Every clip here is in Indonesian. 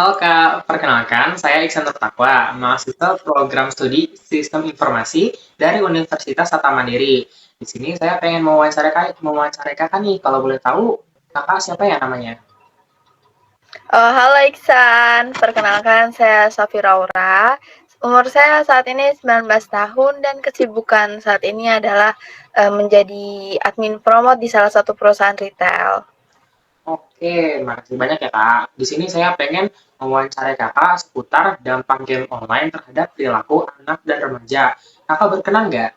Halo Kak, perkenalkan saya Iksan Takwa, mahasiswa program studi Sistem Informasi dari Universitas Tata Mandiri. Di sini saya pengen mewawancarai Kakak nih, kalau boleh tahu Kakak siapa ya namanya? Oh, halo Iksan, perkenalkan saya Safira Aura. Umur saya saat ini 19 tahun dan kesibukan saat ini adalah menjadi admin promote di salah satu perusahaan retail. Oke, makasih banyak ya Kak. Di sini saya pengen mewawancarai Kakak seputar dampak game online terhadap perilaku anak dan remaja. Kakak berkenan nggak?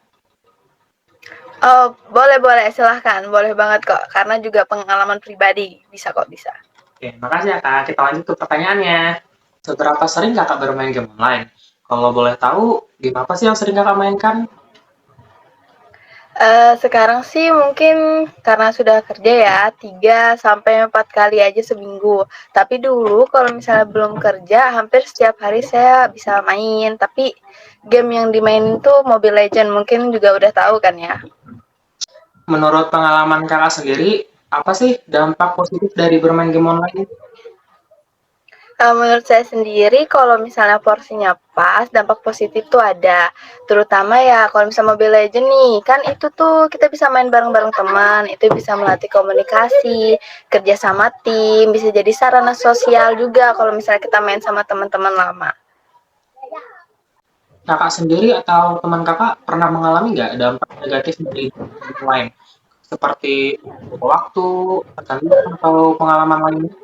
Oh, boleh silahkan, boleh banget kok, karena juga pengalaman pribadi, bisa kok bisa. Oke, makasih ya Kak. Kita lanjut ke pertanyaannya. Seberapa sering Kakak bermain game online? Kalau boleh tahu, game apa sih yang sering Kakak mainkan? Sekarang sih mungkin karena sudah kerja ya, 3 sampai 4 kali aja seminggu. Tapi dulu kalau misalnya belum kerja, hampir setiap hari saya bisa main. Tapi game yang dimainin tuh Mobile Legends, mungkin juga udah tahu kan ya. Menurut pengalaman Kakak sendiri, apa sih dampak positif dari bermain game online? Menurut saya sendiri kalau misalnya porsinya pas, dampak positif tuh ada. Terutama ya kalau misalnya Mobile Legends nih, kan itu tuh kita bisa main bareng-bareng teman, itu bisa melatih komunikasi, kerja sama tim, bisa jadi sarana sosial juga kalau misalnya kita main sama teman-teman lama. Kakak sendiri atau teman Kakak pernah mengalami nggak dampak negatif dari game online? Seperti waktu, kecanduan, atau pengalaman lainnya?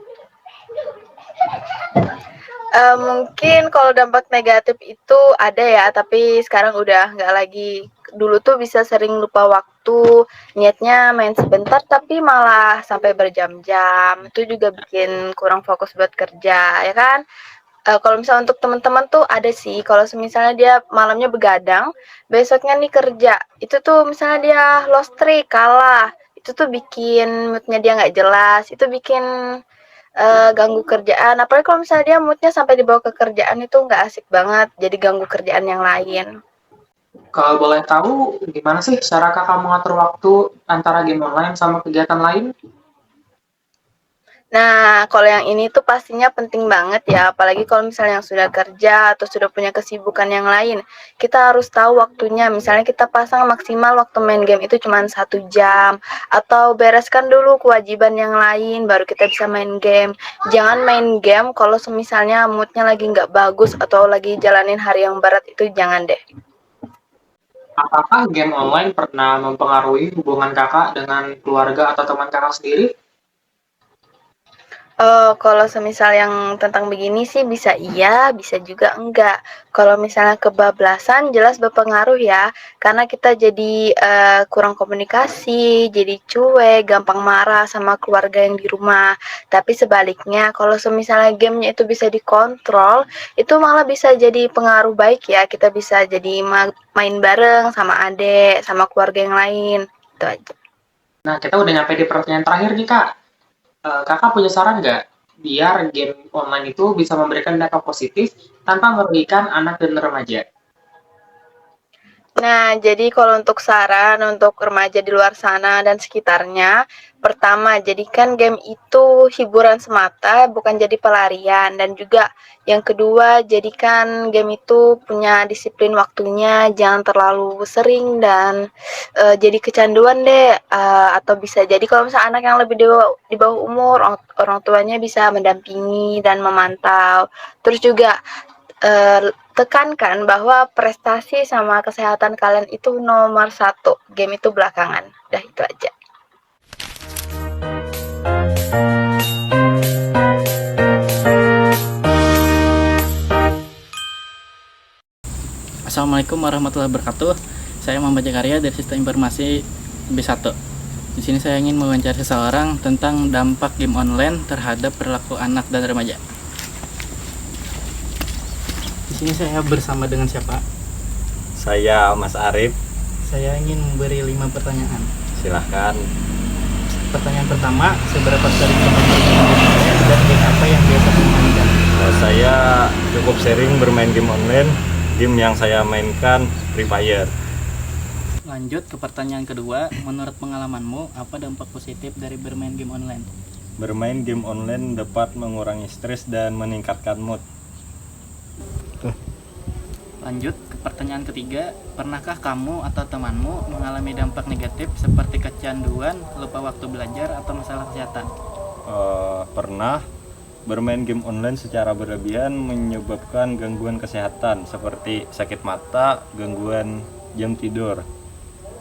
Mungkin kalau dampak negatif itu ada ya, tapi sekarang udah nggak lagi. Dulu tuh bisa sering lupa waktu, niatnya main sebentar tapi malah sampai berjam-jam. Itu juga bikin kurang fokus buat kerja, ya kan? Kalau misalnya untuk teman-teman tuh ada sih, kalau misalnya dia malamnya begadang, besoknya nih kerja, itu tuh misalnya dia lost streak, kalah, itu tuh bikin moodnya dia nggak jelas, itu bikin ganggu kerjaan. Apalagi kalau misalnya dia moodnya sampai dibawa ke kerjaan itu nggak asik banget, jadi ganggu kerjaan yang lain. Kalau boleh tahu, gimana sih cara Kakak mengatur waktu antara game online sama kegiatan lain? Nah, kalau yang ini tuh pastinya penting banget ya, apalagi kalau misalnya yang sudah kerja atau sudah punya kesibukan yang lain. Kita harus tahu waktunya, misalnya kita pasang maksimal waktu main game itu cuma 1 jam, atau bereskan dulu kewajiban yang lain, baru kita bisa main game. Jangan main game kalau misalnya moodnya lagi nggak bagus atau lagi jalanin hari yang berat, itu jangan deh. Apakah game online pernah mempengaruhi hubungan Kakak dengan keluarga atau teman Kakak sendiri? Kalau semisal yang tentang begini sih bisa iya, bisa juga enggak. Kalau misalnya kebablasan jelas berpengaruh ya, karena kita jadi, kurang komunikasi, jadi cuek, gampang marah sama keluarga yang di rumah. Tapi sebaliknya kalau semisalnya gamenya itu bisa dikontrol, itu malah bisa jadi pengaruh baik ya, kita bisa jadi main bareng sama adik, sama keluarga yang lain, itu aja. Nah, kita udah nyampe di pertanyaan terakhir nih, Kak. Kakak punya saran nggak biar game online itu bisa memberikan dampak positif tanpa merugikan anak dan remaja? Nah, jadi kalau untuk saran untuk remaja di luar sana dan sekitarnya, pertama, jadikan game itu hiburan semata, bukan jadi pelarian. Dan juga yang kedua, jadikan game itu punya disiplin waktunya, jangan terlalu sering dan jadi kecanduan deh. Atau bisa jadi kalau misalnya anak yang lebih di bawah umur, orang tuanya bisa mendampingi dan memantau. Terus juga tekankan bahwa prestasi sama kesehatan kalian itu nomor satu, game itu belakangan. Udah itu aja. Assalamualaikum warahmatullahi wabarakatuh. Saya Muhammad Jakaria dari Sistem Informasi B1. Di sini saya ingin mewawancarai seseorang tentang dampak game online terhadap perilaku anak dan remaja. Di sini saya bersama dengan siapa? Saya Mas Arif, Saya ingin memberi 5 pertanyaan. silahkan. Pertanyaan pertama, seberapa sering kamu bermain game online dan game apa yang biasa kamu mainkan? Saya cukup sering bermain game online. Game yang saya mainkan Free Fire. Lanjut ke pertanyaan kedua, menurut pengalamanmu apa dampak positif dari bermain game online? Bermain game online dapat mengurangi stres dan meningkatkan mood. Lanjut ke pertanyaan ketiga, pernahkah kamu atau temanmu mengalami dampak negatif seperti kecanduan, lupa waktu belajar, atau masalah kesehatan? Pernah. Bermain game online secara berlebihan menyebabkan gangguan kesehatan seperti sakit mata, gangguan jam tidur.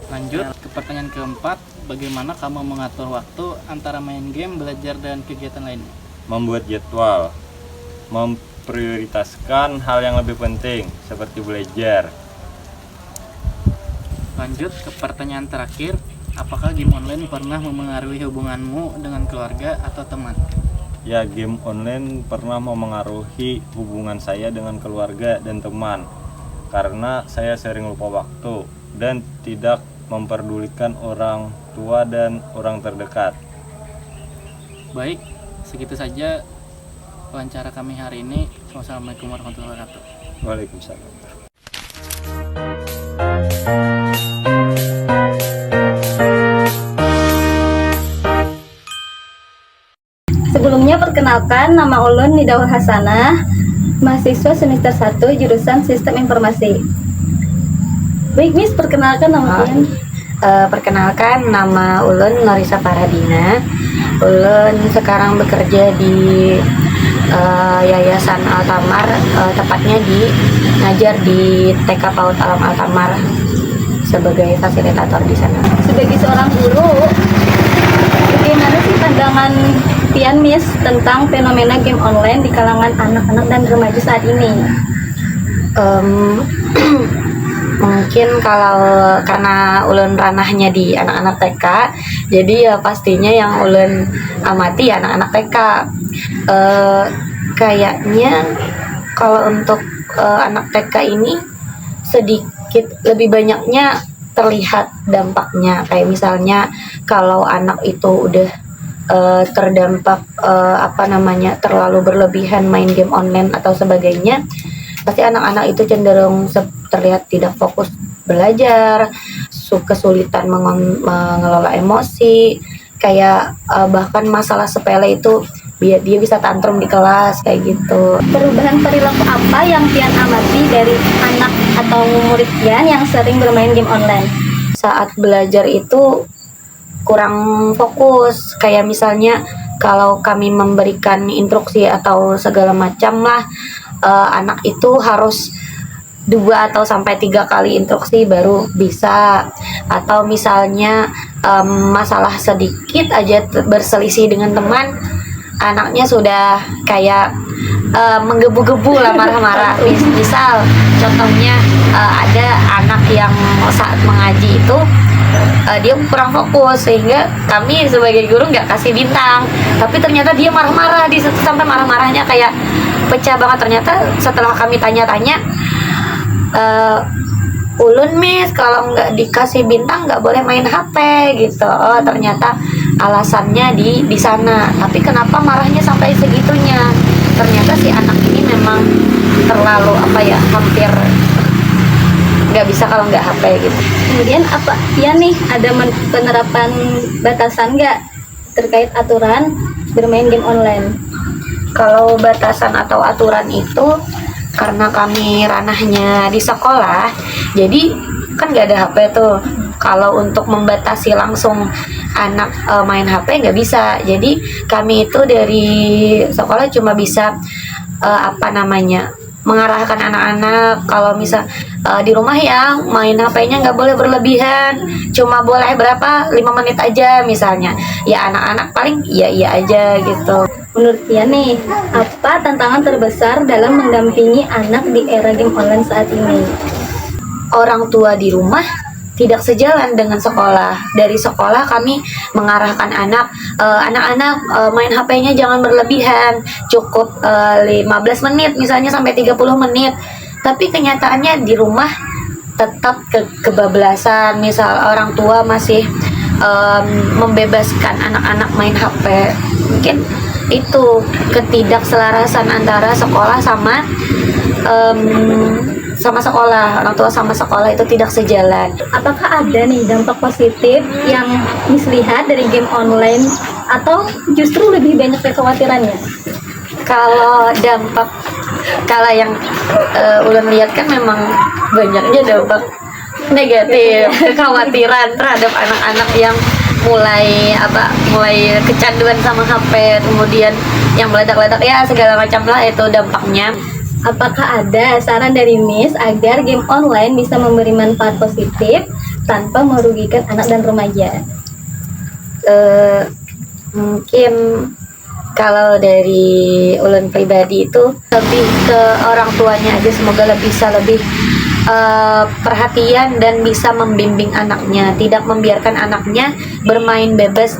Lanjut ke pertanyaan keempat, bagaimana kamu mengatur waktu antara main game, belajar, dan kegiatan lainnya? Membuat jadwal, memprioritaskan hal yang lebih penting seperti belajar. Lanjut ke pertanyaan terakhir, apakah game online pernah memengaruhi hubunganmu dengan keluarga atau teman? Ya, game online pernah memengaruhi hubungan saya dengan keluarga dan teman karena saya sering lupa waktu dan tidak memperdulikan orang tua dan orang terdekat. Baik, segitu saja wawancara kami hari ini. Wassalamualaikum warahmatullahi wabarakatuh. Waalaikumsalam. Sebelumnya perkenalkan, nama ulun Nida Hasanah, mahasiswa semester 1 jurusan Sistem Informasi. Baik, Miss, perkenalkan nama kalian. Perkenalkan, nama ulun Norisa Faradina. Ulun sekarang bekerja di Yayasan Altamar, tepatnya ngajar di TK PAUD Alam Altamar sebagai fasilitator di sana. Sebagai seorang guru, bagaimana sih pandangan Pian, Miss, tentang fenomena game online di kalangan anak-anak dan remaja saat ini? Mungkin kalau karena ulun ranahnya di anak-anak TK, jadi ya pastinya yang ulun amati anak-anak TK. Kayaknya kalau untuk anak TK ini sedikit lebih banyaknya terlihat dampaknya. Kayak misalnya kalau anak itu udah terdampak terlalu berlebihan main game online atau sebagainya, pasti anak-anak itu cenderung terlihat tidak fokus belajar, kesulitan mengelola emosi, kayak bahkan masalah sepele itu dia bisa tantrum di kelas kayak gitu. Perubahan perilaku apa yang Pian amati dari anak atau murid Pian yang sering bermain game online? Saat belajar itu kurang fokus, kayak misalnya kalau kami memberikan instruksi atau segala macam lah, anak itu harus 2 atau sampai 3 kali instruksi baru bisa. Atau misalnya masalah sedikit aja berselisih dengan teman, anaknya sudah kayak menggebu-gebu lah, marah-marah. Misal contohnya ada anak yang saat mengaji itu dia kurang fokus, sehingga kami sebagai guru nggak kasih bintang, tapi ternyata dia marah-marah di situ, sampai marah-marahnya kayak pecah banget. Ternyata setelah kami tanya-tanya, ulun, Miss, kalau nggak dikasih bintang nggak boleh main HP gitu. Oh, ternyata alasannya di sana. Tapi kenapa marahnya sampai segitunya? Ternyata si anak ini memang terlalu hampir nggak bisa kalau nggak HP gitu. Kemudian apa ya nih, ada penerapan batasan nggak terkait aturan bermain game online? Kalau batasan atau aturan itu karena kami ranahnya di sekolah, jadi kan nggak ada HP tuh. Kalau untuk membatasi langsung anak main HP nggak bisa. Jadi kami itu dari sekolah cuma bisa mengarahkan anak-anak kalau misal di rumah ya main HP-nya nggak boleh berlebihan, cuma boleh 5 menit aja misalnya. Ya anak-anak paling iya aja gitu. Menurut Pia nih, apa tantangan terbesar dalam mendampingi anak di era game online saat ini? Orang tua di rumah tidak sejalan dengan sekolah. Dari sekolah kami mengarahkan anak-anak main HP-nya jangan berlebihan, cukup 15 menit misalnya sampai 30 menit. Tapi kenyataannya di rumah tetap kebablasan. Misal orang tua masih membebaskan anak-anak main HP. Mungkin itu ketidakselarasan antara sekolah sama sama sekolah, orang tua sama sekolah itu tidak sejalan. Apakah ada nih dampak positif yang Miss lihat dari game online atau justru lebih banyak kekhawatirannya? Kalau dampak, kalau yang ulun lihat kan memang banyaknya dampak negatif, kekhawatiran terhadap anak-anak yang mulai kecanduan sama HP, kemudian yang meledak-ledak ya segala macam lah itu dampaknya. Apakah ada saran dari Miss agar game online bisa memberi manfaat positif tanpa merugikan anak dan remaja? Mungkin kalau dari ulun pribadi itu lebih ke orang tuanya aja, semoga bisa lebih perhatian dan bisa membimbing anaknya, tidak membiarkan anaknya bermain bebas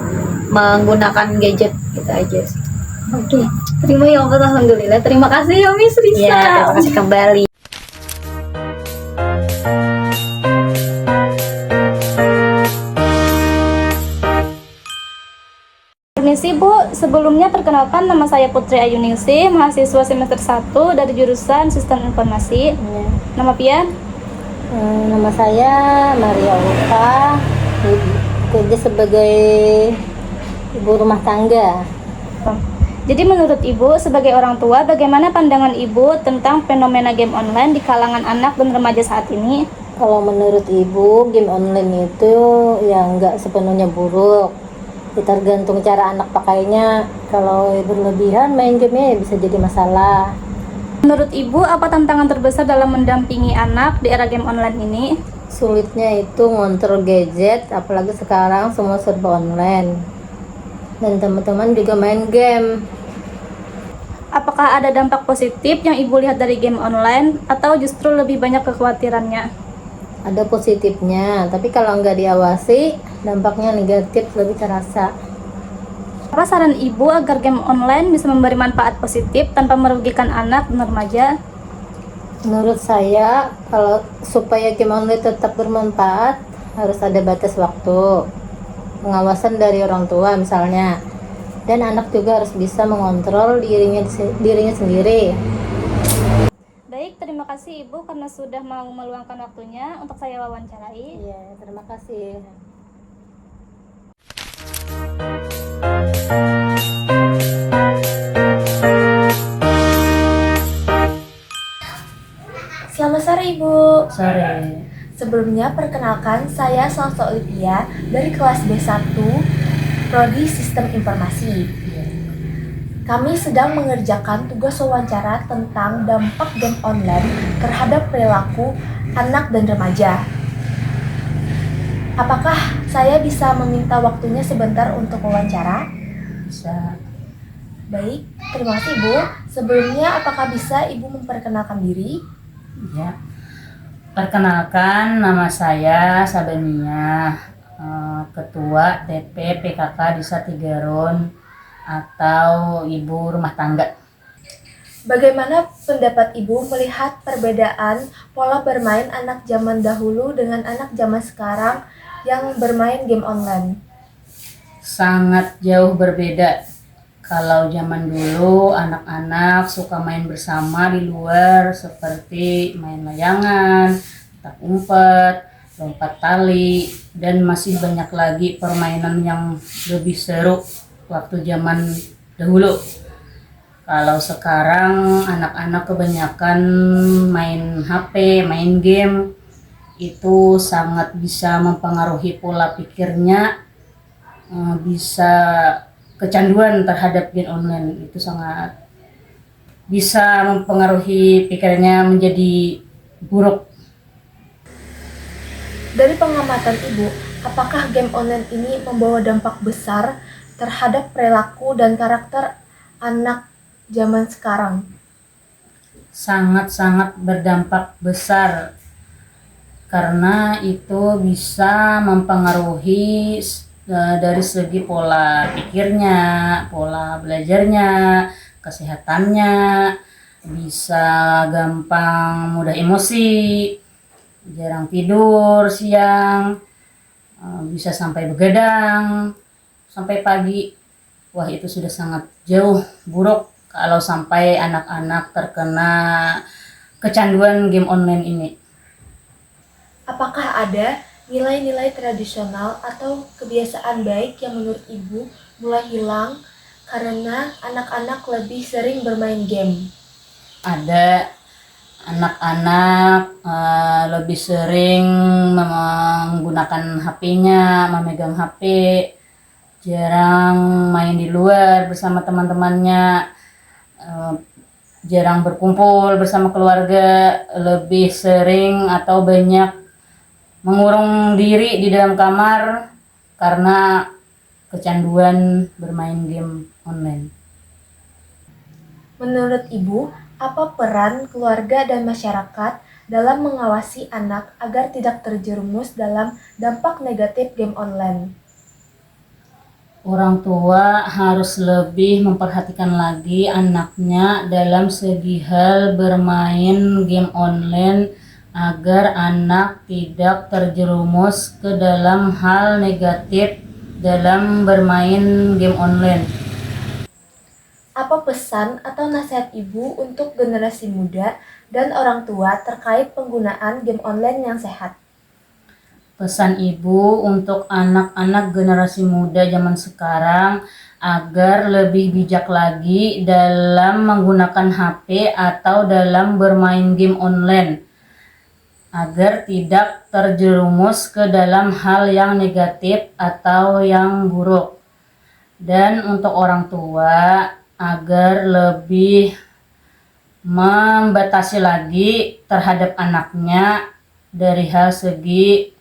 menggunakan gadget, gitu aja sih. Oke, terima ya Allah, alhamdulillah. Terima kasih ya Miss Risa. Ya, terima kasih kembali. Permisi Bu, sebelumnya perkenalkan nama saya Putri Ayuningsih, mahasiswa semester 1 dari jurusan Sistem Informasi. Nama Pian? Nama saya Maria Ulfa, kerja sebagai ibu rumah tangga. Jadi menurut Ibu, sebagai orang tua, bagaimana pandangan Ibu tentang fenomena game online di kalangan anak dan remaja saat ini? Kalau menurut ibu, game online itu ya nggak sepenuhnya buruk. Ya, tergantung cara anak pakainya. Kalau berlebihan main gamenya ya bisa jadi masalah. Menurut Ibu, apa tantangan terbesar dalam mendampingi anak di era game online ini? Sulitnya itu ngontrol gadget, apalagi sekarang semua serba online. Dan teman-teman juga main game. Apakah ada dampak positif yang Ibu lihat dari game online atau justru lebih banyak kekhawatirannya? Ada positifnya, tapi kalau nggak diawasi, dampaknya negatif lebih terasa. Apa saran Ibu agar game online bisa memberi manfaat positif tanpa merugikan anak dan remaja? Menurut saya, kalau supaya game online tetap bermanfaat, harus ada batas waktu, pengawasan dari orang tua misalnya, dan anak juga harus bisa mengontrol dirinya sendiri. Baik, terima kasih Ibu karena sudah mau meluangkan waktunya untuk saya wawancarai. Iya, terima kasih. Selamat sore Ibu. Sore. Sebelumnya perkenalkan saya Salsa Olivia dari kelas B1 Prodi Sistem Informasi. Kami sedang mengerjakan tugas wawancara tentang dampak game online terhadap perilaku anak dan remaja. Apakah saya bisa meminta waktunya sebentar untuk wawancara? Bisa. Baik, terima kasih Ibu. Sebelumnya apakah bisa Ibu memperkenalkan diri? Ya, perkenalkan nama saya Sabania, Ketua TP PKK Desa Tigaron atau Ibu Rumah Tangga. Bagaimana pendapat Ibu melihat perbedaan pola bermain anak zaman dahulu dengan anak zaman sekarang yang bermain game online? Sangat jauh berbeda. Kalau zaman dulu anak-anak suka main bersama di luar seperti main layangan, petak umpet, lompat tali, dan masih banyak lagi permainan yang lebih seru waktu zaman dahulu. Kalau sekarang anak-anak kebanyakan main HP, main game, itu sangat bisa mempengaruhi pola pikirnya, bisa kecanduan terhadap game online, itu sangat bisa mempengaruhi pikirannya menjadi buruk. Dari pengamatan Ibu, apakah game online ini membawa dampak besar terhadap perilaku dan karakter anak zaman sekarang? Sangat-sangat berdampak besar karena itu bisa mempengaruhi dari segi pola pikirnya, pola belajarnya, kesehatannya, bisa gampang mudah emosi, jarang tidur siang, bisa sampai begadang sampai pagi. Wah, itu sudah sangat jauh buruk kalau sampai anak-anak terkena kecanduan game online ini. Apakah ada nilai-nilai tradisional atau kebiasaan baik yang menurut Ibu mulai hilang karena anak-anak lebih sering bermain game? Ada anak-anak lebih sering menggunakan HP-nya, memegang HP, jarang main di luar bersama teman-temannya, jarang berkumpul bersama keluarga, lebih sering atau banyak mengurung diri di dalam kamar karena kecanduan bermain game online. Menurut Ibu, apa peran keluarga dan masyarakat dalam mengawasi anak agar tidak terjerumus dalam dampak negatif game online? Orang tua harus lebih memperhatikan lagi anaknya dalam segi hal bermain game online agar anak tidak terjerumus ke dalam hal negatif dalam bermain game online. Apa pesan atau nasihat Ibu untuk generasi muda dan orang tua terkait penggunaan game online yang sehat? Pesan ibu untuk anak-anak generasi muda zaman sekarang agar lebih bijak lagi dalam menggunakan HP atau dalam bermain game online, agar tidak terjerumus ke dalam hal yang negatif atau yang buruk. Dan untuk orang tua agar lebih membatasi lagi terhadap anaknya dari hal segi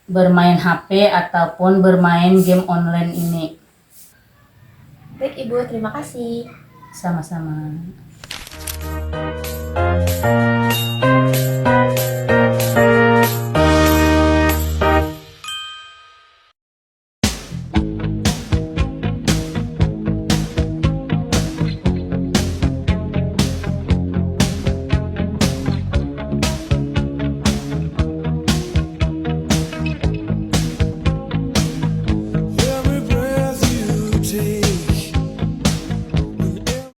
bermain HP ataupun bermain game online ini. Baik Ibu, terima kasih. Sama-sama.